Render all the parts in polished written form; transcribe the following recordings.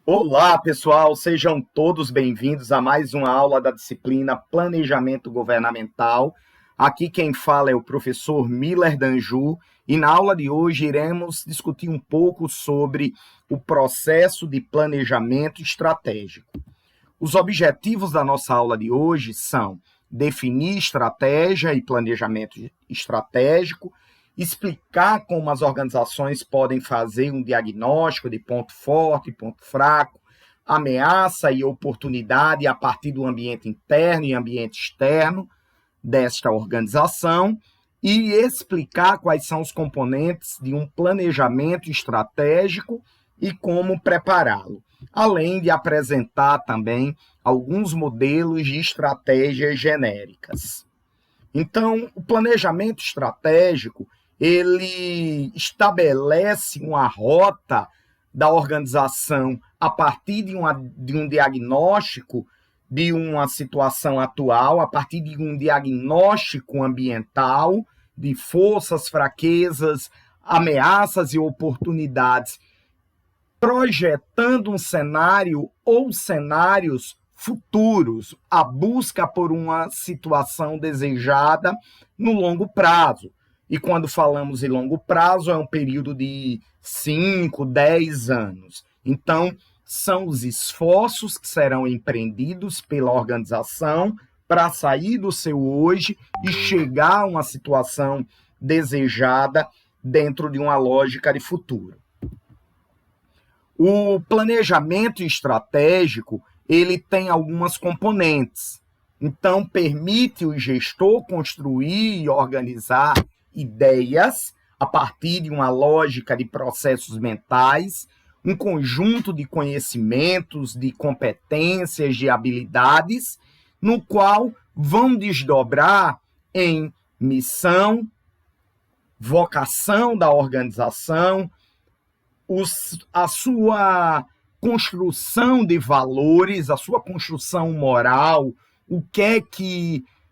Olá, pessoal, sejam todos bem-vindos a mais uma aula da disciplina Planejamento Governamental. Aqui quem fala é o professor Miller Danju e na aula de hoje iremos discutir um pouco sobre o processo de planejamento estratégico. Os objetivos da nossa aula de hoje são definir estratégia e planejamento estratégico, explicar como as organizações podem fazer um diagnóstico de ponto forte e ponto fraco, ameaça e oportunidade a partir do ambiente interno e ambiente externo desta organização e explicar quais são os componentes de um planejamento estratégico e como prepará-lo, além de apresentar também alguns modelos de estratégias genéricas. Então, o planejamento estratégico ele estabelece uma rota da organização a partir de um diagnóstico de uma situação atual, a partir de um diagnóstico ambiental, de forças, fraquezas, ameaças e oportunidades, projetando um cenário ou cenários futuros, a busca por uma situação desejada no longo prazo. E quando falamos em longo prazo, é um período de 5, 10 anos. Então, são os esforços que serão empreendidos pela organização para sair do seu hoje e chegar a uma situação desejada dentro de uma lógica de futuro. O planejamento estratégico, ele tem algumas componentes. Então, permite o gestor construir e organizar ideias a partir de uma lógica de processos mentais, um conjunto de conhecimentos, de competências, de habilidades, no qual vão desdobrar em missão, vocação da organização, a sua construção de valores, a sua construção moral,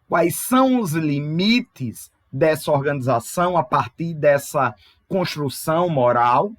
quais são os limites dessa organização a partir dessa construção moral,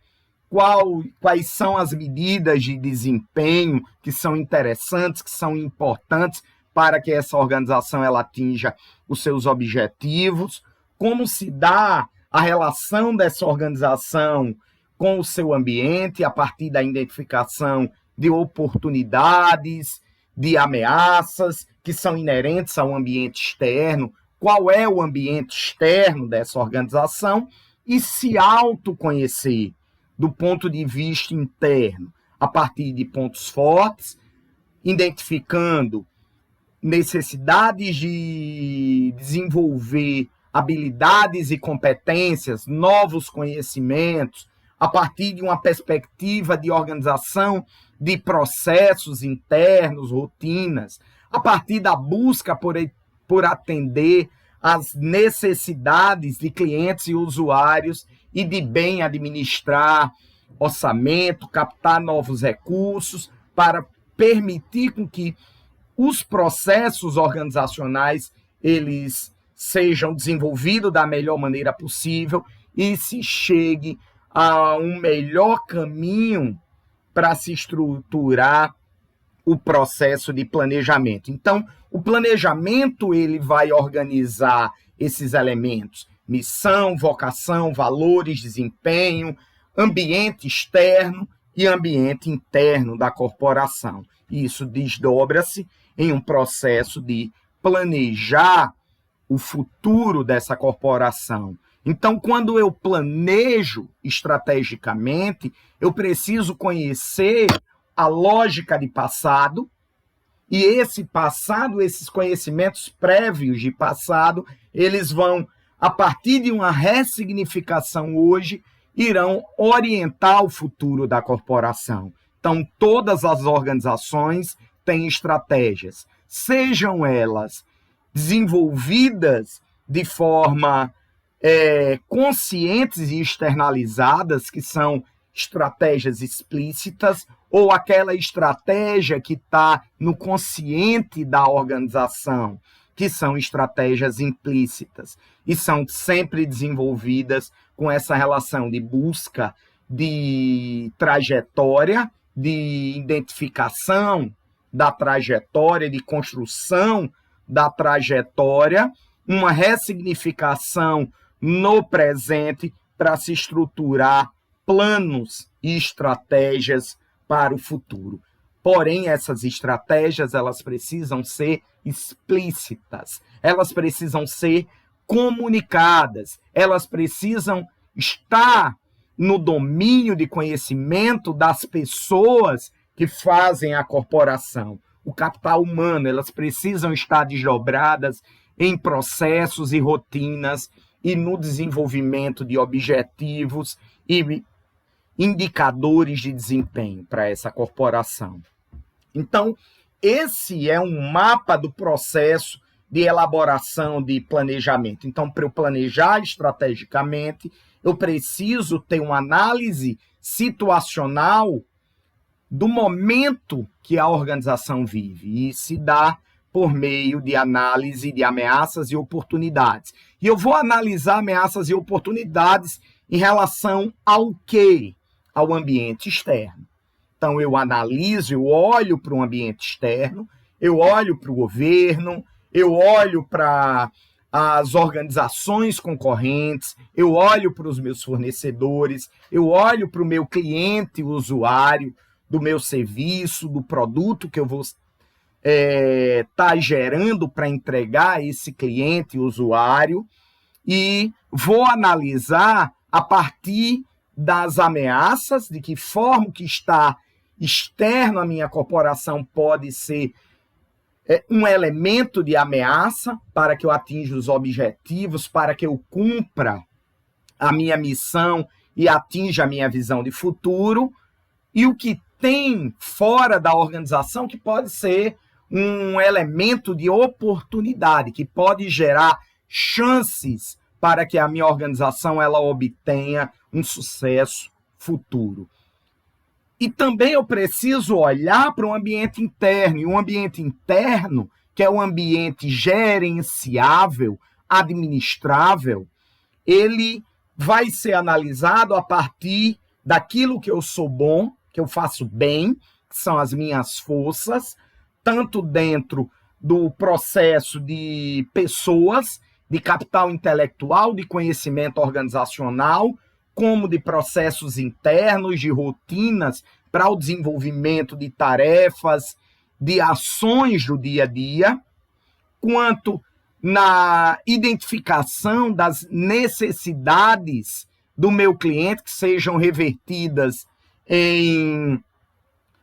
quais são as medidas de desempenho que são interessantes, que são importantes para que essa organização ela atinja os seus objetivos, como se dá a relação dessa organização com o seu ambiente a partir da identificação de oportunidades, de ameaças que são inerentes ao ambiente externo, qual é o ambiente externo dessa organização e se autoconhecer do ponto de vista interno, a partir de pontos fortes, identificando necessidades de desenvolver habilidades e competências, novos conhecimentos, a partir de uma perspectiva de organização de processos internos, rotinas, a partir da busca por atender às necessidades de clientes e usuários e de bem administrar orçamento, captar novos recursos para permitir com que os processos organizacionais eles sejam desenvolvidos da melhor maneira possível e se chegue a um melhor caminho para se estruturar o processo de planejamento. Então, o planejamento ele vai organizar esses elementos: missão, vocação, valores, desempenho, ambiente externo e ambiente interno da corporação. Isso desdobra-se em um processo de planejar o futuro dessa corporação. Então, quando eu planejo estrategicamente, eu preciso conhecer a lógica de passado, e esse passado, esses conhecimentos prévios de passado, eles vão, a partir de uma ressignificação hoje, irão orientar o futuro da corporação. Então, todas as organizações têm estratégias, sejam elas desenvolvidas de forma conscientes e externalizadas, que são estratégias explícitas, ou aquela estratégia que está no consciente da organização, que são estratégias implícitas, e são sempre desenvolvidas com essa relação de busca de trajetória de identificação da trajetória, de construção da trajetória, uma ressignificação no presente para se estruturar planos e estratégias para o futuro. Porém, essas estratégias, elas precisam ser explícitas, elas precisam ser comunicadas, elas precisam estar no domínio de conhecimento das pessoas que fazem a corporação. O capital humano, elas precisam estar desdobradas em processos e rotinas e no desenvolvimento de objetivos e indicadores de desempenho para essa corporação. Então, esse é um mapa do processo de elaboração de planejamento. Então, para eu planejar estrategicamente, eu preciso ter uma análise situacional do momento que a organização vive, e se dá por meio de análise de ameaças e oportunidades. E eu vou analisar ameaças e oportunidades em relação ao quê? Ao ambiente externo. Então, eu analiso, eu olho para o ambiente externo, eu olho para o governo, eu olho para as organizações concorrentes, eu olho para os meus fornecedores, eu olho para o meu cliente, o usuário do meu serviço, do produto que eu vou estar gerando para entregar a esse cliente, usuário, e vou analisar a partir das ameaças, de que forma que está externo à minha corporação pode ser um elemento de ameaça para que eu atinja os objetivos, para que eu cumpra a minha missão e atinja a minha visão de futuro, e o que tem fora da organização que pode ser um elemento de oportunidade, que pode gerar chances para que a minha organização ela obtenha um sucesso futuro. E também eu preciso olhar para o ambiente interno, e o ambiente interno, que é o ambiente gerenciável, administrável, ele vai ser analisado a partir daquilo que eu sou bom, que eu faço bem, que são as minhas forças, tanto dentro do processo de pessoas, de capital intelectual, de conhecimento organizacional, como de processos internos, de rotinas para o desenvolvimento de tarefas, de ações do dia a dia, quanto na identificação das necessidades do meu cliente, que sejam revertidas em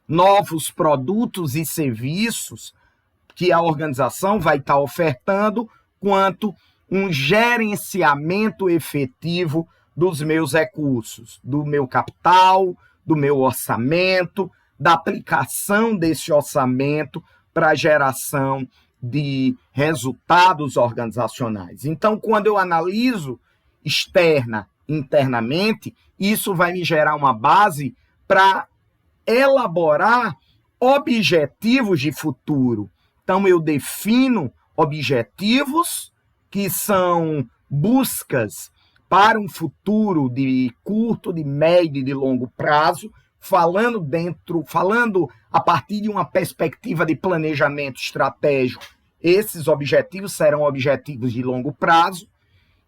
novos produtos e serviços que a organização vai estar ofertando, quanto um gerenciamento efetivo dos meus recursos, do meu capital, do meu orçamento, da aplicação desse orçamento para a geração de resultados organizacionais. Então, quando eu analiso externa e internamente, isso vai me gerar uma base para elaborar objetivos de futuro. Então, eu defino objetivos que são buscas para um futuro de curto, de médio e de longo prazo, falando a partir de uma perspectiva de planejamento estratégico. Esses objetivos serão objetivos de longo prazo,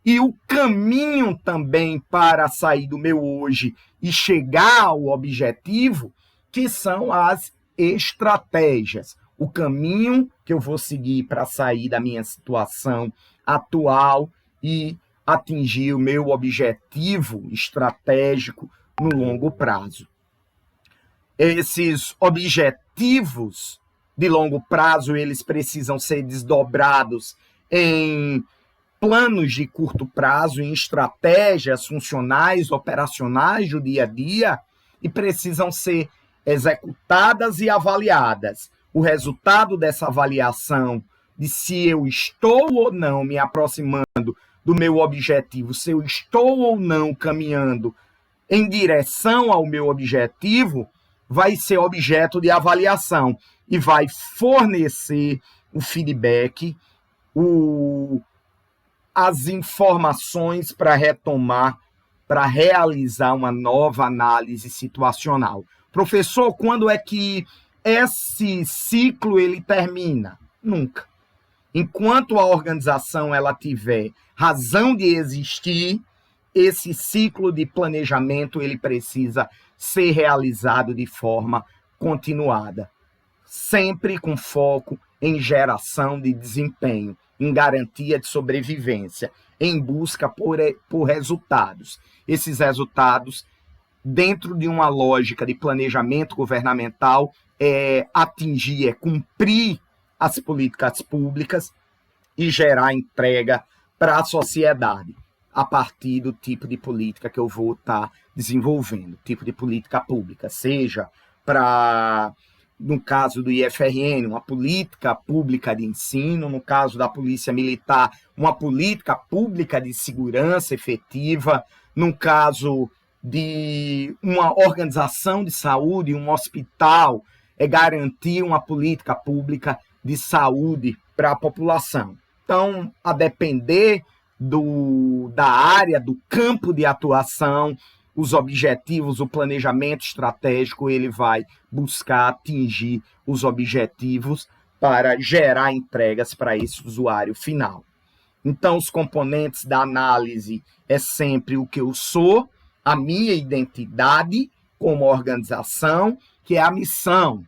e o caminho também para sair do meu hoje e chegar ao objetivo, que são as estratégias. O caminho que eu vou seguir para sair da minha situação atual e atingir o meu objetivo estratégico no longo prazo. Esses objetivos de longo prazo, eles precisam ser desdobrados em planos de curto prazo, em estratégias funcionais, operacionais do dia a dia, e precisam ser executadas e avaliadas. O resultado dessa avaliação de se eu estou ou não me aproximando do meu objetivo, se eu estou ou não caminhando em direção ao meu objetivo, vai ser objeto de avaliação e vai fornecer o feedback, as informações para retomar, para realizar uma nova análise situacional. Professor, quando é que esse ciclo ele termina? Nunca. Enquanto a organização ela tiver razão de existir, esse ciclo de planejamento ele precisa ser realizado de forma continuada, sempre com foco em geração de desempenho, em garantia de sobrevivência, em busca por resultados. Esses resultados, dentro de uma lógica de planejamento governamental, é cumprir as políticas públicas e gerar entrega para a sociedade, a partir do tipo de política que eu vou estar desenvolvendo, tipo de política pública, seja para, no caso do IFRN, uma política pública de ensino, no caso da Polícia Militar, uma política pública de segurança efetiva, no caso de uma organização de saúde, um hospital, garantir uma política pública de saúde para a população. Então, a depender da área, do campo de atuação, os objetivos, o planejamento estratégico, ele vai buscar atingir os objetivos para gerar entregas para esse usuário final. Então, os componentes da análise é sempre o que eu sou, a minha identidade como organização, que é a missão.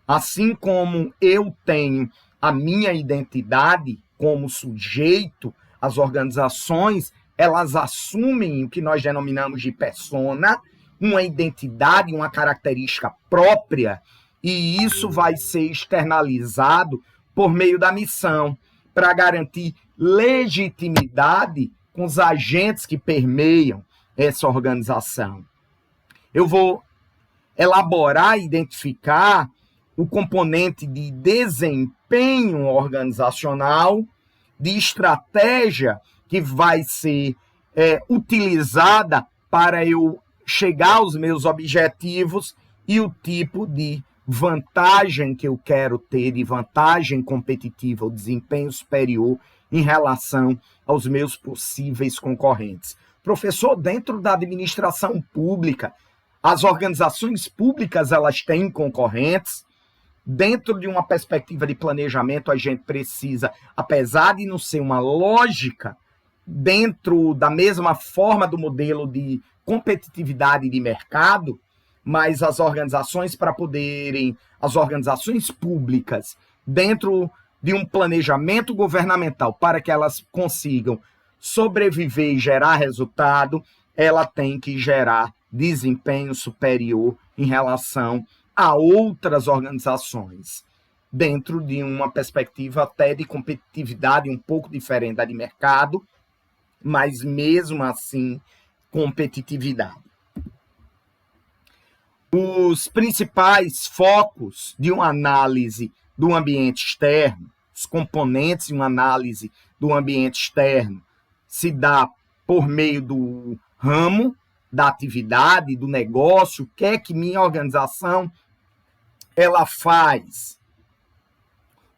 Assim como eu tenho a minha identidade como sujeito, as organizações, elas assumem o que nós denominamos de persona, uma identidade, uma característica própria, e isso vai ser externalizado por meio da missão, para garantir legitimidade com os agentes que permeiam essa organização. Eu vou elaborar e identificar o componente de desempenho organizacional, de estratégia que vai ser utilizada para eu chegar aos meus objetivos e o tipo de vantagem que eu quero ter, de vantagem competitiva, o desempenho superior em relação aos meus possíveis concorrentes. Professor, dentro da administração pública, as organizações públicas elas têm concorrentes. Dentro de uma perspectiva de planejamento, a gente precisa, apesar de não ser uma lógica, dentro da mesma forma do modelo de competitividade de mercado, mas as organizações as organizações públicas, dentro de um planejamento governamental, para que elas consigam sobreviver e gerar resultado, ela tem que gerar desempenho superior em relação a outras organizações, dentro de uma perspectiva até de competitividade um pouco diferente da de mercado, mas mesmo assim competitividade. Os principais focos de uma análise do ambiente externo, os componentes de uma análise do ambiente externo, se dá por meio do ramo, da atividade, do negócio, o que é que minha organização ela faz,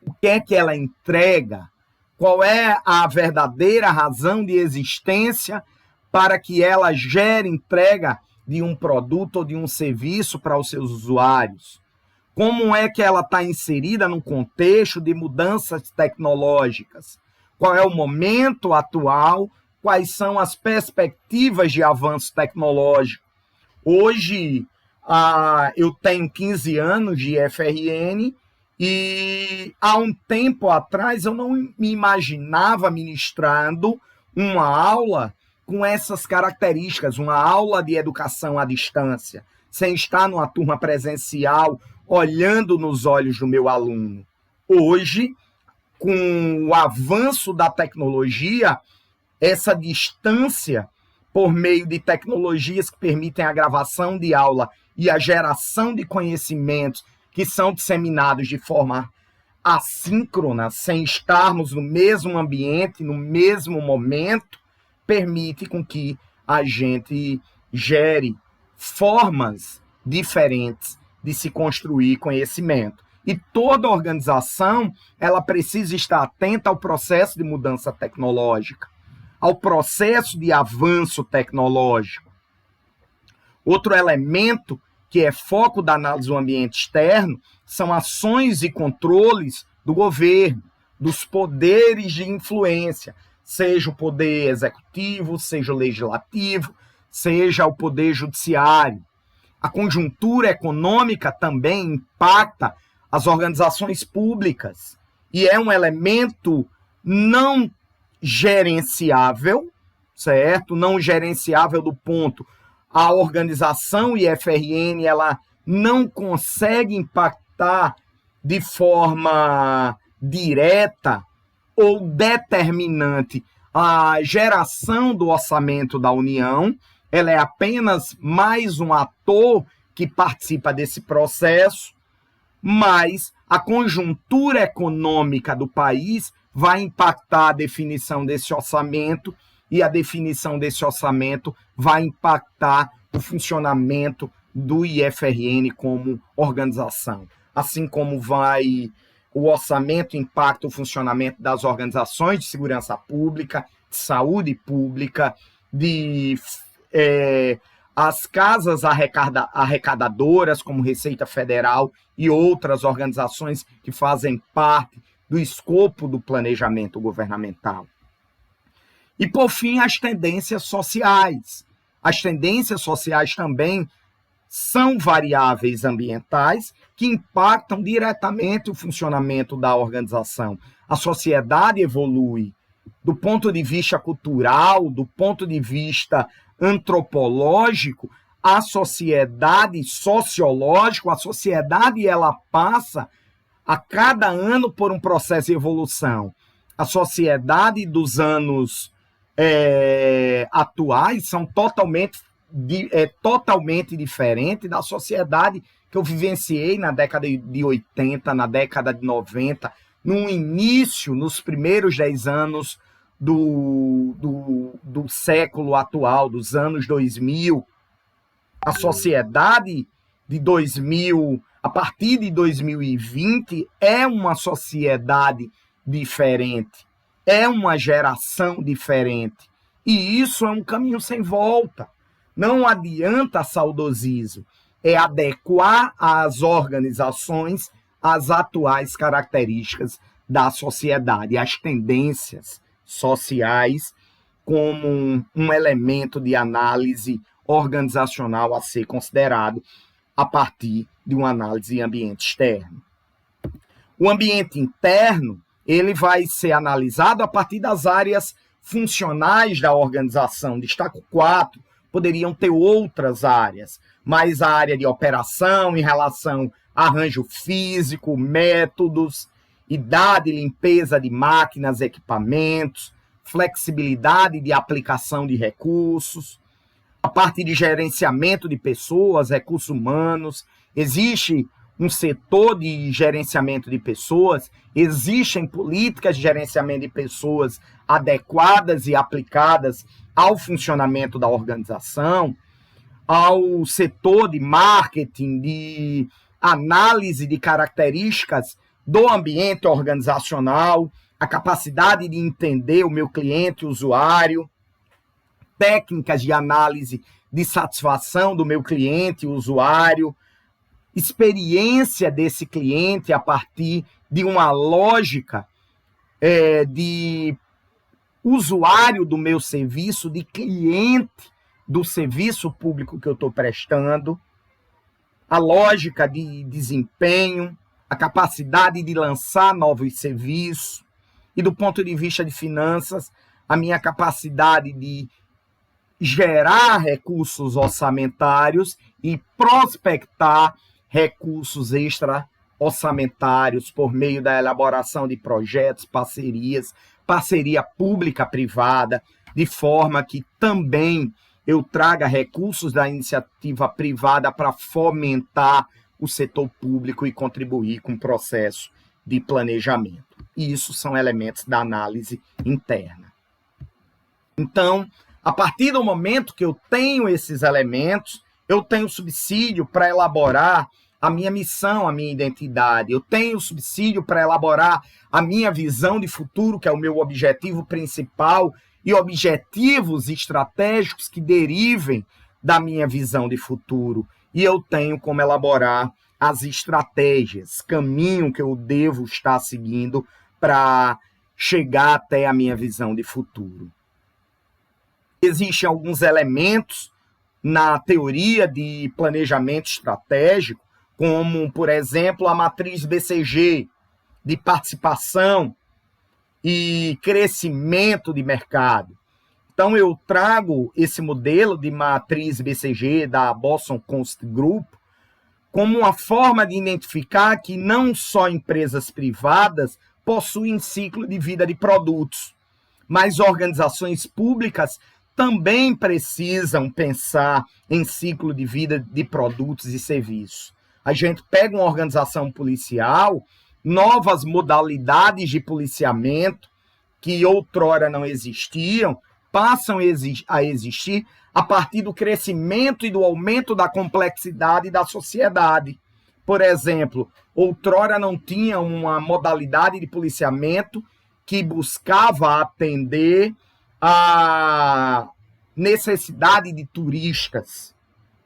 o que é que ela entrega, qual é a verdadeira razão de existência para que ela gere entrega de um produto ou de um serviço para os seus usuários. Como é que ela está inserida num contexto de mudanças tecnológicas? Qual é o momento atual? Quais são as perspectivas de avanço tecnológico? Hoje, eu tenho 15 anos de FRN e há um tempo atrás eu não me imaginava ministrando uma aula com essas características, uma aula de educação à distância, sem estar numa turma presencial, olhando nos olhos do meu aluno. Hoje, com o avanço da tecnologia, essa distância, por meio de tecnologias que permitem a gravação de aula e a geração de conhecimentos que são disseminados de forma assíncrona, sem estarmos no mesmo ambiente, no mesmo momento, permite com que a gente gere formas diferentes de se construir conhecimento. E toda organização, ela precisa estar atenta ao processo de mudança tecnológica, ao processo de avanço tecnológico. Outro elemento que é foco da análise do ambiente externo, são ações e controles do governo, dos poderes de influência, seja o poder executivo, seja o legislativo, seja o poder judiciário. A conjuntura econômica também impacta as organizações públicas e é um elemento não gerenciável, certo? Não gerenciável do ponto. A organização IFRN, ela não consegue impactar de forma direta ou determinante a geração do orçamento da União. Ela é apenas mais um ator que participa desse processo, mas a conjuntura econômica do país vai impactar a definição desse orçamento e a definição desse orçamento vai impactar o funcionamento do IFRN como organização. Assim como o orçamento impacta o funcionamento das organizações de segurança pública, de saúde pública, as casas arrecadadoras, como Receita Federal e outras organizações que fazem parte do escopo do planejamento governamental. E, por fim, as tendências sociais. As tendências sociais também são variáveis ambientais que impactam diretamente o funcionamento da organização. A sociedade evolui do ponto de vista cultural, do ponto de vista antropológico, a sociedade sociológico, a sociedade ela passa a cada ano por um processo de evolução. A sociedade dos anos atuais são totalmente diferente da sociedade que eu vivenciei na década de 80, na década de 90, no início, nos primeiros 10 anos do século atual, dos anos 2000. A sociedade de 2000, a partir de 2020, é uma sociedade diferente, é uma geração diferente. E isso é um caminho sem volta. Não adianta saudosismo, é adequar as organizações às atuais características da sociedade, às tendências sociais, como um elemento de análise organizacional a ser considerado a partir de uma análise de ambiente externo. O ambiente interno, ele vai ser analisado a partir das áreas funcionais da organização. Destaco 4, poderiam ter outras áreas, mas a área de operação em relação a arranjo físico, métodos, idade e limpeza de máquinas, equipamentos, flexibilidade de aplicação de recursos, a parte de gerenciamento de pessoas, recursos humanos. Existe um setor de gerenciamento de pessoas, existem políticas de gerenciamento de pessoas adequadas e aplicadas ao funcionamento da organização, ao setor de marketing, de análise de características do ambiente organizacional, a capacidade de entender o meu cliente, o usuário, técnicas de análise de satisfação do meu cliente, o usuário, experiência desse cliente a partir de uma lógica de usuário do meu serviço, de cliente do serviço público que eu estou prestando, a lógica de desempenho, a capacidade de lançar novos serviços e, do ponto de vista de finanças, a minha capacidade de gerar recursos orçamentários e prospectar recursos extra-orçamentários por meio da elaboração de projetos, parceria pública-privada, de forma que também eu traga recursos da iniciativa privada para fomentar o setor público e contribuir com o processo de planejamento. E isso são elementos da análise interna. Então, a partir do momento que eu tenho esses elementos, eu tenho subsídio para elaborar a minha missão, a minha identidade. Eu tenho subsídio para elaborar a minha visão de futuro, que é o meu objetivo principal, e objetivos estratégicos que derivem da minha visão de futuro. e eu tenho como elaborar as estratégias, caminho que eu devo estar seguindo para chegar até a minha visão de futuro. Existem alguns elementos na teoria de planejamento estratégico, como, por exemplo, a matriz BCG, de participação e crescimento de mercado. Então, eu trago esse modelo de matriz BCG da Boston Consulting Group como uma forma de identificar que não só empresas privadas possuem ciclo de vida de produtos, mas organizações públicas também precisam pensar em ciclo de vida de produtos e serviços. A gente pega uma organização policial, novas modalidades de policiamento que outrora não existiam, passam a existir a partir do crescimento e do aumento da complexidade da sociedade. Por exemplo, outrora não tinha uma modalidade de policiamento que buscava atender a necessidade de turistas.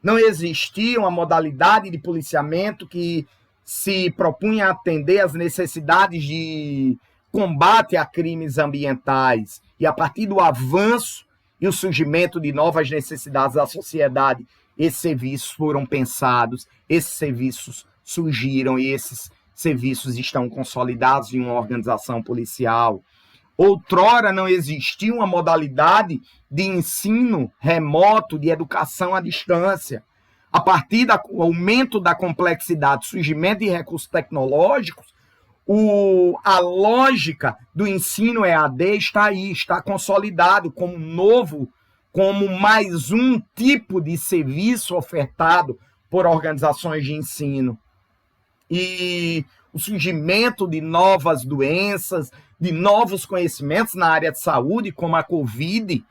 Não existia uma modalidade de policiamento que se propunha atender às necessidades de combate a crimes ambientais. E a partir do avanço e o surgimento de novas necessidades da sociedade, esses serviços foram pensados, esses serviços surgiram e esses serviços estão consolidados em uma organização policial. Outrora não existia uma modalidade de ensino remoto, de educação à distância. A partir do aumento da complexidade, surgimento de recursos tecnológicos, a lógica do ensino EAD está aí, está consolidado como novo, como mais um tipo de serviço ofertado por organizações de ensino. E o surgimento de novas doenças, de novos conhecimentos na área de saúde, como a Covid,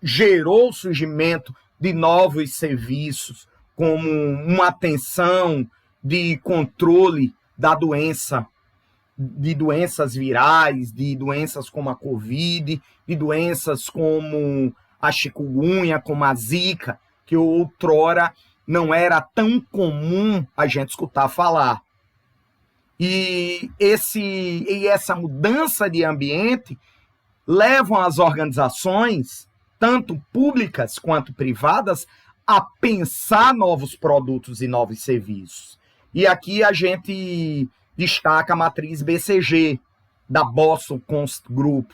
gerou o surgimento de novos serviços, como uma atenção de controle da doença, de doenças virais, de doenças como a Covid, de doenças como a chikungunya, como a Zika, que outrora não era tão comum a gente escutar falar. E essa mudança de ambiente levam as organizações, tanto públicas quanto privadas, a pensar novos produtos e novos serviços. E aqui a gente destaca a matriz BCG, da Boston Consulting Group,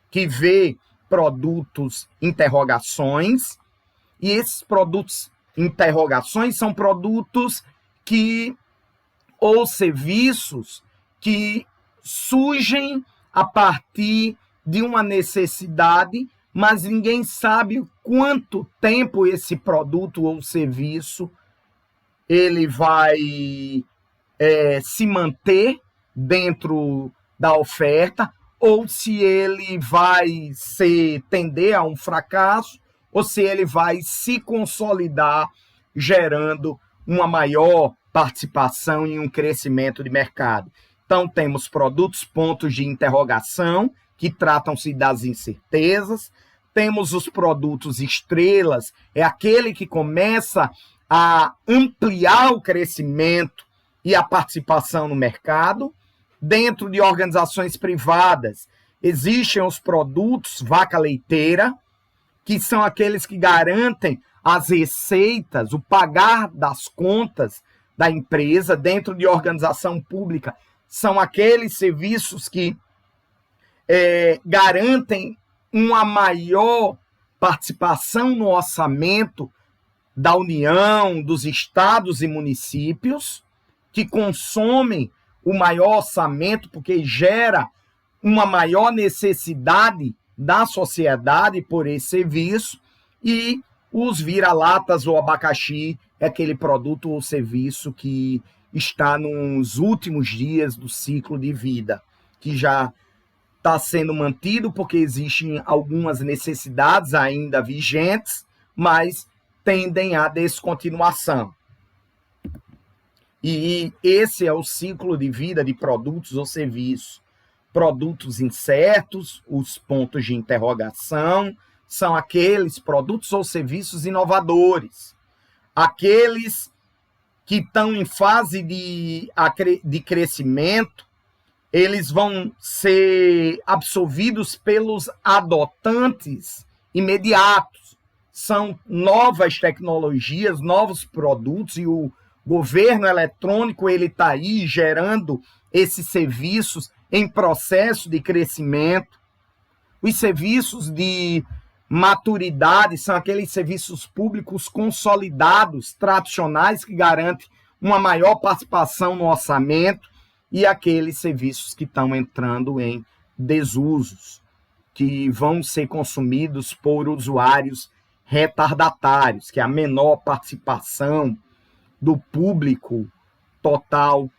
que vê produtos interrogações, e esses produtos interrogações são produtos ou serviços que surgem a partir de uma necessidade, mas ninguém sabe quanto tempo esse produto ou serviço ele vai se manter dentro da oferta, ou se ele vai tender a um fracasso, ou se ele vai se consolidar, gerando uma maior participação e um crescimento de mercado. Então, temos produtos pontos de interrogação, que tratam-se das incertezas. Temos os produtos estrelas, é aquele que começa a ampliar o crescimento e a participação no mercado. Dentro de organizações privadas, existem os produtos vaca leiteira, que são aqueles que garantem as receitas, o pagar das contas da empresa. Dentro de organização pública, são aqueles serviços que garantem uma maior participação no orçamento da União, dos estados e municípios, que consomem o maior orçamento porque gera uma maior necessidade da sociedade por esse serviço. E os vira-latas ou abacaxi é aquele produto ou serviço que está nos últimos dias do ciclo de vida, que já está sendo mantido porque existem algumas necessidades ainda vigentes, mas tendem à descontinuação. E esse é o ciclo de vida de produtos ou serviços. Produtos incertos, os pontos de interrogação, são aqueles produtos ou serviços inovadores. Aqueles que estão em fase de crescimento, eles vão ser absorvidos pelos adotantes imediatos. São novas tecnologias, novos produtos, e o governo eletrônico ele está aí gerando esses serviços em processo de crescimento. Os serviços de maturidade são aqueles serviços públicos consolidados, tradicionais, que garantem uma maior participação no orçamento, e aqueles serviços que estão entrando em desusos, que vão ser consumidos por usuários retardatários, que é a menor participação do público total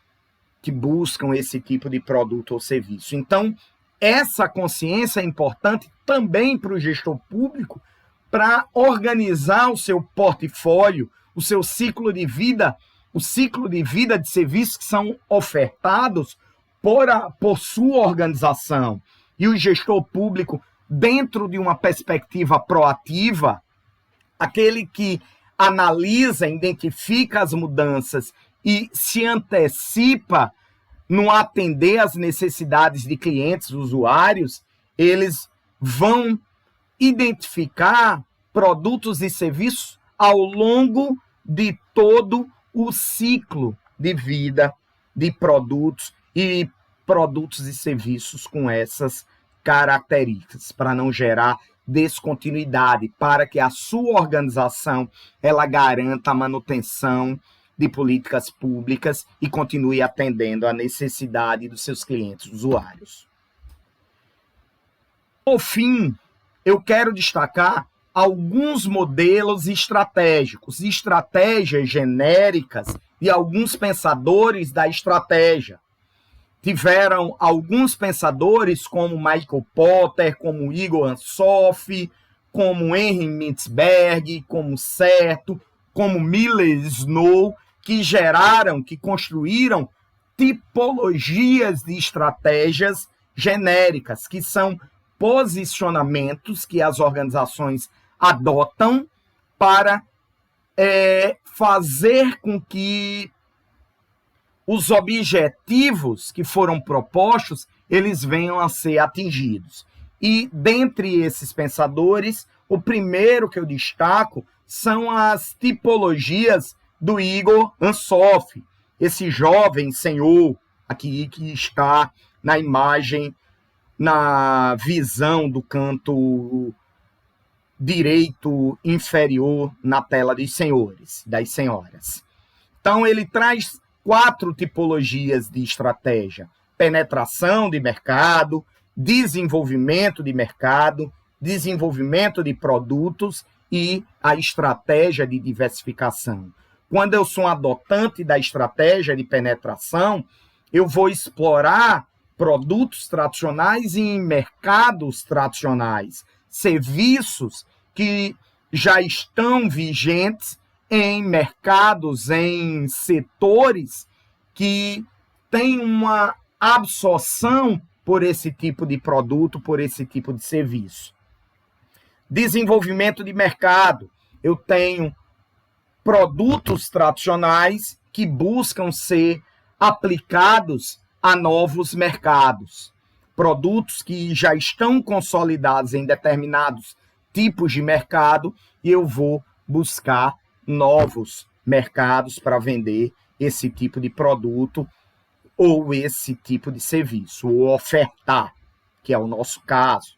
que buscam esse tipo de produto ou serviço. Então, essa consciência é importante também para o gestor público, para organizar o seu portfólio, o seu ciclo de vida, o ciclo de vida de serviços que são ofertados por sua organização. E o gestor público, dentro de uma perspectiva proativa, aquele que analisa, identifica as mudanças e se antecipa no atender às necessidades de clientes, usuários, eles vão identificar produtos e serviços ao longo de todo o ciclo de vida de produtos e serviços com essas características, para não gerar descontinuidade, para que a sua organização ela garanta a manutenção de políticas públicas e continue atendendo à necessidade dos seus clientes usuários. Por fim, eu quero destacar alguns modelos estratégicos, estratégias genéricas de alguns pensadores da estratégia. Tiveram alguns pensadores como Michael Porter, como Igor Ansoff, como Henry Mintzberg, como Certo, como Miller Snow, que construíram tipologias de estratégias genéricas, que são posicionamentos que as organizações adotam para fazer com que os objetivos que foram propostos, eles venham a ser atingidos. E, dentre esses pensadores, o primeiro que eu destaco são as tipologias do Igor Ansoff, esse jovem senhor aqui que está na imagem, na visão do canto direito inferior na tela dos senhores, das senhoras. Então, ele traz 4 tipologias de estratégia: penetração de mercado, desenvolvimento de mercado, desenvolvimento de produtos e a estratégia de diversificação. Quando eu sou um adotante da estratégia de penetração, eu vou explorar produtos tradicionais em mercados tradicionais, serviços que já estão vigentes em mercados, em setores que têm uma absorção por esse tipo de produto, por esse tipo de serviço. Desenvolvimento de mercado. Eu tenho produtos tradicionais que buscam ser aplicados a novos mercados. Produtos que já estão consolidados em determinados tipos de mercado e eu vou buscar novos mercados para vender esse tipo de produto ou esse tipo de serviço, ou ofertar, que é o nosso caso.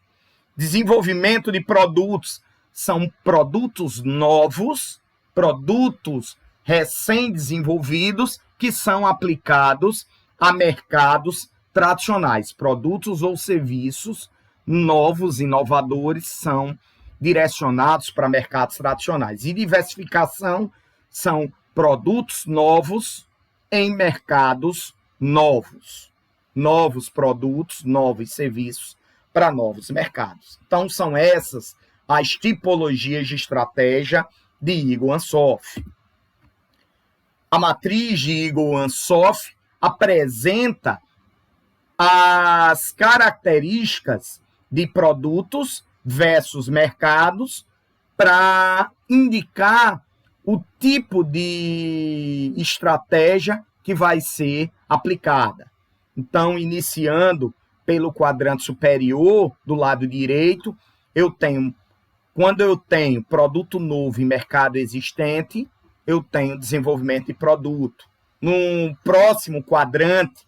Desenvolvimento de produtos são produtos novos, produtos recém-desenvolvidos que são aplicados a mercados tradicionais. Produtos ou serviços novos, inovadores, são direcionados para mercados tradicionais. E diversificação são produtos novos em mercados novos. Novos produtos, novos serviços para novos mercados. Então, são essas as tipologias de estratégia de Igor Ansoff. A matriz de Igor Ansoff apresenta as características de produtos versus mercados para indicar o tipo de estratégia que vai ser aplicada. Então, iniciando pelo quadrante superior, do lado direito, quando eu tenho produto novo em mercado existente, eu tenho desenvolvimento de produto. No próximo quadrante,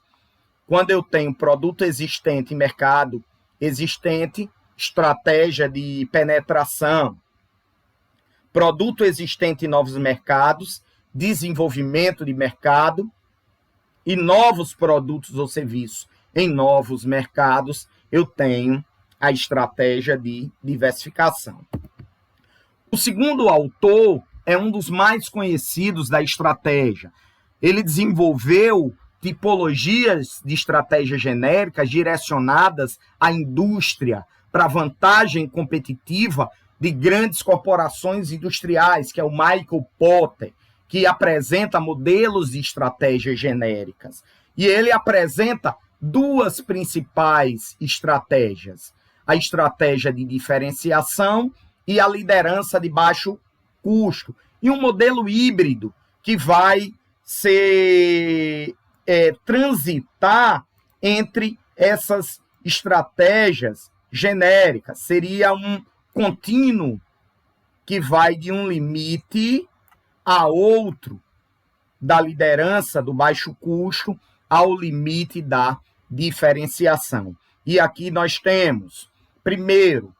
quando eu tenho produto existente em mercado existente, estratégia de penetração. Produto existente em novos mercados, desenvolvimento de mercado e novos produtos ou serviços em novos mercados, eu tenho a estratégia de diversificação. O segundo autor é um dos mais conhecidos da estratégia. Ele desenvolveu tipologias de estratégias genéricas direcionadas à indústria para vantagem competitiva de grandes corporações industriais, que é o Michael Porter, que apresenta modelos de estratégias genéricas. E ele apresenta duas principais estratégias: a estratégia de diferenciação e a liderança de baixo custo. E um modelo híbrido que vai transitar entre essas estratégias genéricas. Seria um contínuo que vai de um limite a outro, da liderança do baixo custo ao limite da diferenciação. E aqui nós temos, primeiro,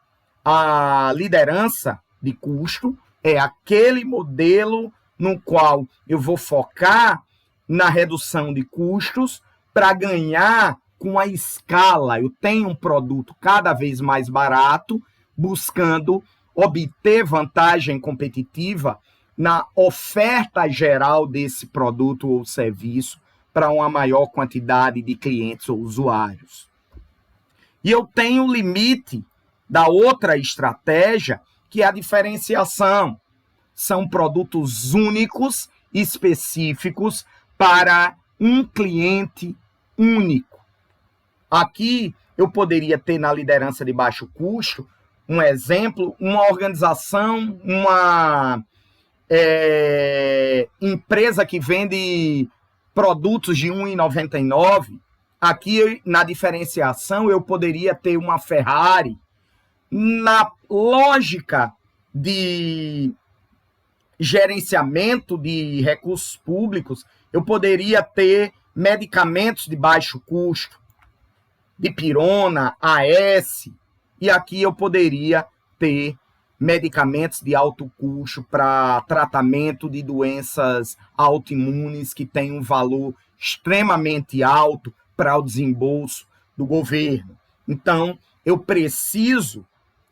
a liderança de custo, é aquele modelo no qual eu vou focar na redução de custos para ganhar com a escala. Eu tenho um produto cada vez mais barato, buscando obter vantagem competitiva na oferta geral desse produto ou serviço para uma maior quantidade de clientes ou usuários. E eu tenho o limite da outra estratégia, que é a diferenciação. São produtos únicos, específicos, para um cliente único. Aqui eu poderia ter na liderança de baixo custo, um exemplo, uma organização, uma empresa que vende produtos de R$ 1,99. Aqui, na diferenciação, eu poderia ter uma Ferrari. Na lógica de gerenciamento de recursos públicos, eu poderia ter medicamentos de baixo custo, dipirona, AS, e aqui eu poderia ter medicamentos de alto custo para tratamento de doenças autoimunes que têm um valor extremamente alto para o desembolso do governo. Então, eu preciso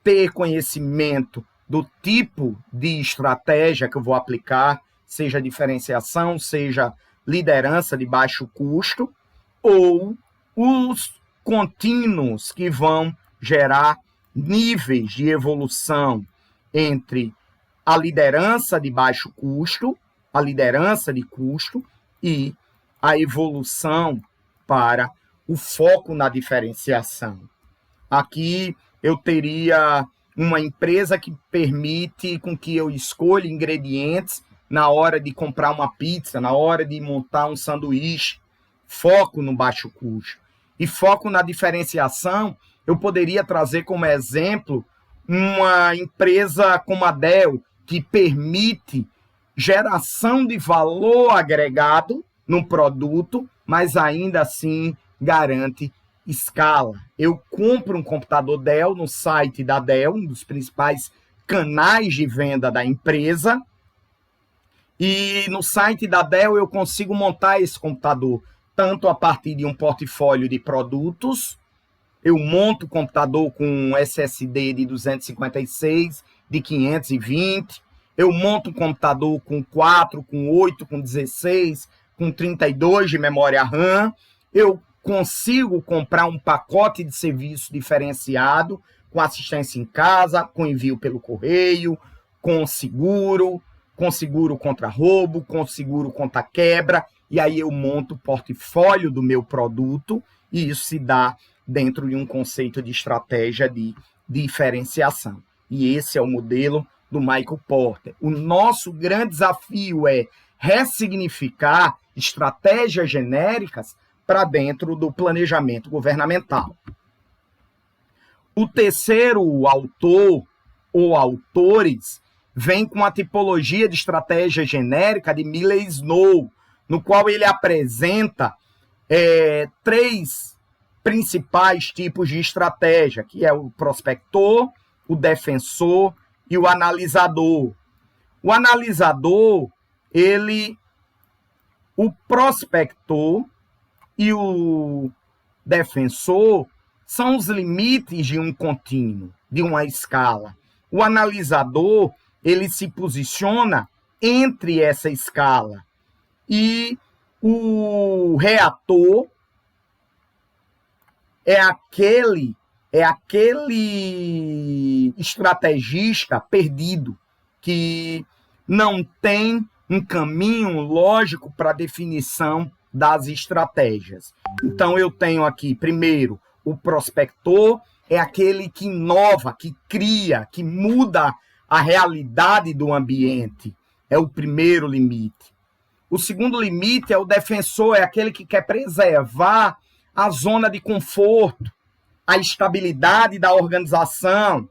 ter conhecimento do tipo de estratégia que eu vou aplicar, seja diferenciação, seja liderança de baixo custo, ou os contínuos que vão gerar níveis de evolução entre a liderança de baixo custo, a liderança de custo e a evolução para o foco na diferenciação. Aqui eu teria uma empresa que permite com que eu escolha ingredientes na hora de comprar uma pizza, na hora de montar um sanduíche. Foco no baixo custo. E foco na diferenciação, eu poderia trazer como exemplo uma empresa como a Dell, que permite geração de valor agregado no produto, mas ainda assim garante escala. Eu compro um computador Dell no site da Dell, um dos principais canais de venda da empresa, e no site da Dell eu consigo montar esse computador tanto a partir de um portfólio de produtos. Eu monto o computador com um SSD de 256, de 520. Eu monto um computador com 4, com 8, com 16, com 32 de memória RAM. Eu consigo comprar um pacote de serviço diferenciado, com assistência em casa, com envio pelo correio, com seguro contra roubo, com seguro contra quebra. E aí eu monto o portfólio do meu produto, e isso se dá dentro de um conceito de estratégia de diferenciação. E esse é o modelo do Michael Porter. O nosso grande desafio é ressignificar estratégias genéricas para dentro do planejamento governamental. O terceiro autor ou autores vem com a tipologia de estratégia genérica de Miller Snow, no qual ele apresenta 3 principais tipos de estratégia, que é o prospector, o defensor e o analisador. O analisador, o prospector e o defensor são os limites de um contínuo, de uma escala. O analisador, ele se posiciona entre essa escala. E o reator é aquele estrategista perdido, que não tem um caminho lógico para a definição das estratégias. Então, eu tenho aqui, primeiro, o prospector, é aquele que inova, que cria, que muda a realidade do ambiente. É o primeiro limite. O segundo limite é o defensor, é aquele que quer preservar a zona de conforto, a estabilidade da organização,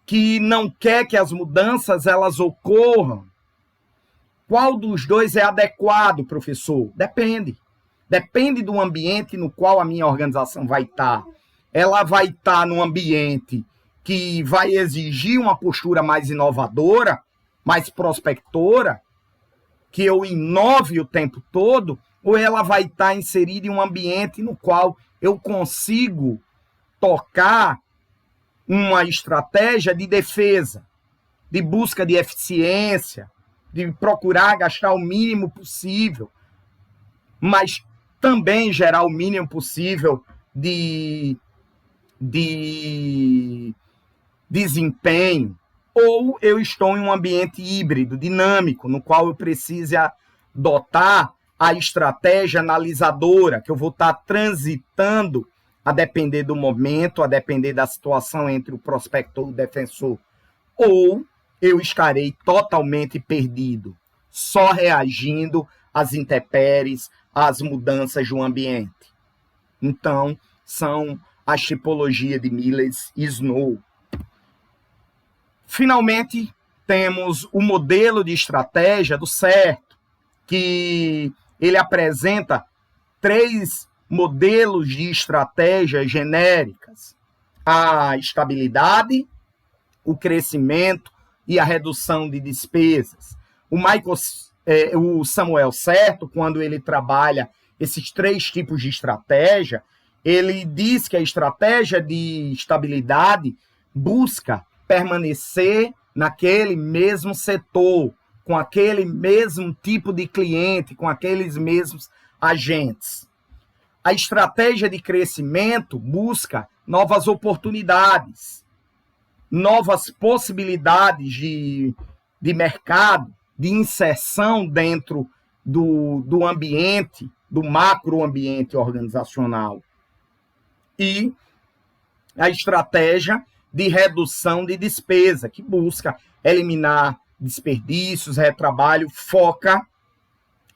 que não quer que as mudanças elas ocorram. Qual dos dois é adequado, professor? Depende. Depende do ambiente no qual a minha organização vai estar. Ela vai estar num ambiente que vai exigir uma postura mais inovadora, mais prospectora, que eu inove o tempo todo, ou ela vai estar inserida em um ambiente no qual eu consigo tocar uma estratégia de defesa, de busca de eficiência, de procurar gastar o mínimo possível, mas também gerar o mínimo possível de desempenho. Ou eu estou em um ambiente híbrido, dinâmico, no qual eu preciso adotar a estratégia analisadora, que eu vou estar transitando a depender do momento, a depender da situação entre o prospector e o defensor. Ou eu estarei totalmente perdido, só reagindo às intempéries, às mudanças do ambiente. Então, são as tipologias de Miller e Snow. Finalmente, temos o modelo de estratégia do certo, que ele apresenta 3 modelos de estratégias genéricas: a estabilidade, o crescimento e a redução de despesas. O Samuel Certo, quando ele trabalha esses 3 tipos de estratégia, ele diz que a estratégia de estabilidade busca permanecer naquele mesmo setor, com aquele mesmo tipo de cliente, com aqueles mesmos agentes. A estratégia de crescimento busca novas oportunidades, novas possibilidades de mercado, de inserção dentro do ambiente, do macroambiente organizacional. E a estratégia de redução de despesa, que busca eliminar desperdícios, retrabalho, foca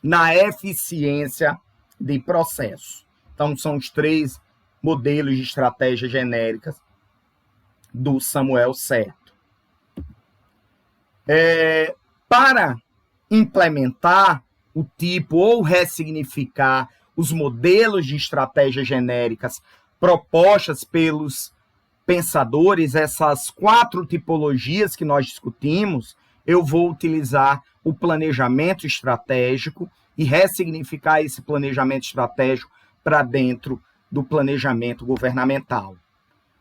na eficiência de processo. Então, são os 3 modelos de estratégias genéricas do Samuel Certo. Para implementar o tipo ou ressignificar os modelos de estratégias genéricas propostas pelos pensadores, essas 4 tipologias que nós discutimos, eu vou utilizar o planejamento estratégico e ressignificar esse planejamento estratégico para dentro do planejamento governamental.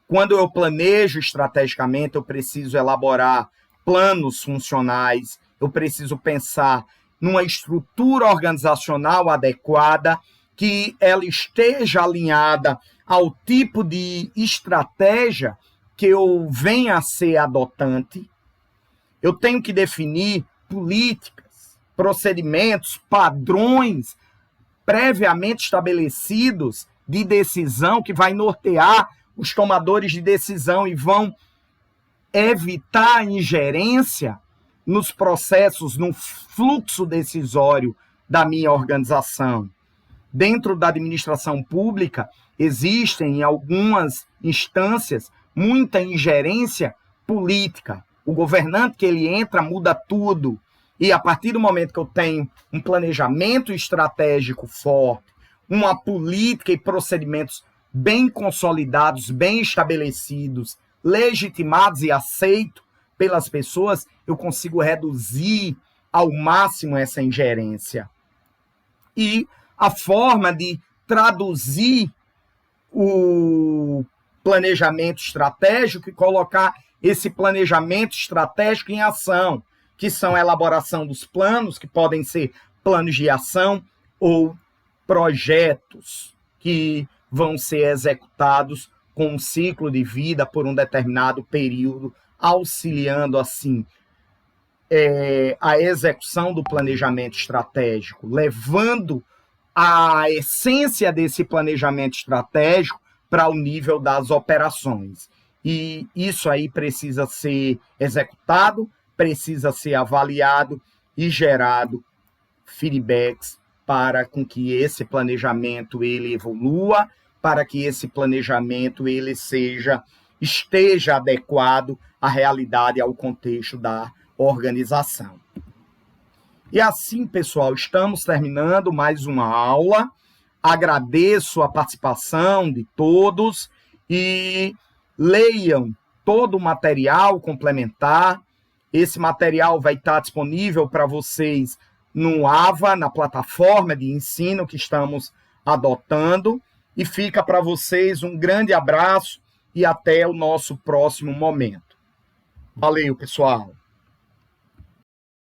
Quando eu planejo estrategicamente, eu preciso elaborar planos funcionais, eu preciso pensar numa estrutura organizacional adequada, que ela esteja alinhada ao tipo de estratégia que eu venha a ser adotante. Eu tenho que definir políticas, procedimentos, padrões previamente estabelecidos de decisão que vai nortear os tomadores de decisão e vão evitar a ingerência nos processos, no fluxo decisório da minha organização. Dentro da administração pública, existem em algumas instâncias muita ingerência política. O governante que ele entra muda tudo. E a partir do momento que eu tenho um planejamento estratégico forte, uma política e procedimentos bem consolidados, bem estabelecidos, legitimados e aceitos pelas pessoas, eu consigo reduzir ao máximo essa ingerência. E a forma de traduzir o planejamento estratégico e colocar esse planejamento estratégico em ação, que são a elaboração dos planos, que podem ser planos de ação ou projetos que vão ser executados com um ciclo de vida por um determinado período, auxiliando, assim, a execução do planejamento estratégico, levando a essência desse planejamento estratégico para o nível das operações. E isso aí precisa ser executado, precisa ser avaliado e gerado feedbacks para com que esse planejamento ele evolua, para que esse planejamento ele esteja adequado à realidade, ao contexto da organização. E assim, pessoal, estamos terminando mais uma aula. Agradeço a participação de todos e leiam todo o material complementar. Esse material vai estar disponível para vocês no AVA, na plataforma de ensino que estamos adotando. E fica para vocês um grande abraço e até o nosso próximo momento. Valeu, pessoal!